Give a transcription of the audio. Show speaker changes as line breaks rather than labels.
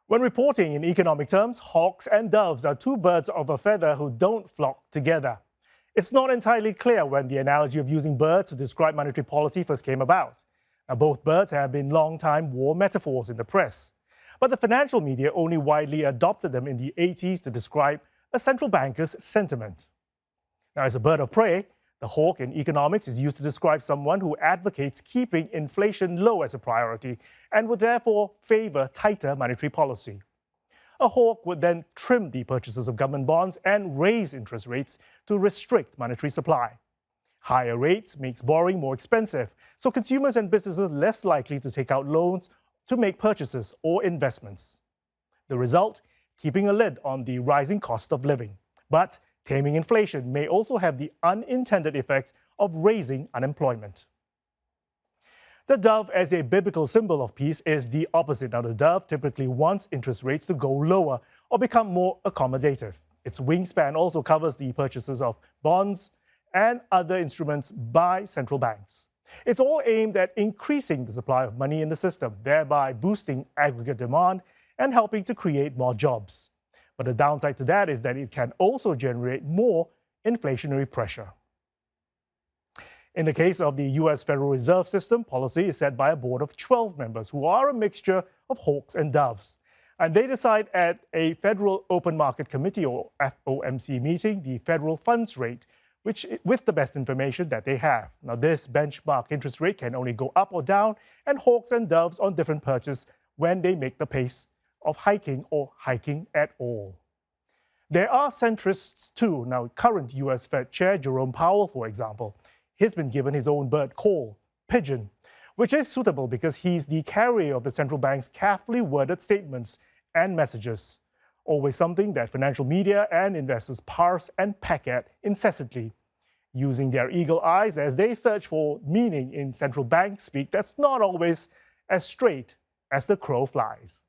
When reporting in economic terms, hawks and doves are two birds of a feather who don't flock together. It's not entirely clear when the analogy of using birds to describe monetary policy first came about. Now, both birds have been long-time war metaphors in the press, but the financial media only widely adopted them in the 80s to describe a central banker's sentiment. Now, as a bird of prey, the hawk in economics is used to describe someone who advocates keeping inflation low as a priority and would therefore favor tighter monetary policy. A hawk would then trim the purchases of government bonds and raise interest rates to restrict monetary supply. Higher rates makes borrowing more expensive, so consumers and businesses are less likely to take out loans to make purchases or investments. The result? Keeping a lid on the rising cost of living. But taming inflation may also have the unintended effect of raising unemployment. The dove, as a biblical symbol of peace, is the opposite. Now, the dove typically wants interest rates to go lower or become more accommodative. Its wingspan also covers the purchases of bonds and other instruments by central banks. It's all aimed at increasing the supply of money in the system, thereby boosting aggregate demand and helping to create more jobs. But the downside to that is that it can also generate more inflationary pressure. In the case of the US Federal Reserve System, policy is set by a board of 12 members who are a mixture of hawks and doves. And they decide at a Federal Open Market Committee, or FOMC meeting, the federal funds rate, which with the best information that they have. Now, this benchmark interest rate can only go up or down, and hawks and doves on different perches when they make the pace of hiking or hiking at all. There are centrists too. Now, current US Fed Chair Jerome Powell, for example, he's been given his own bird call, Pigeon, which is suitable because he's the carrier of the central bank's carefully worded statements and messages, always something that financial media and investors parse and peck at incessantly, using their eagle eyes as they search for meaning in central bank speak that's not always as straight as the crow flies.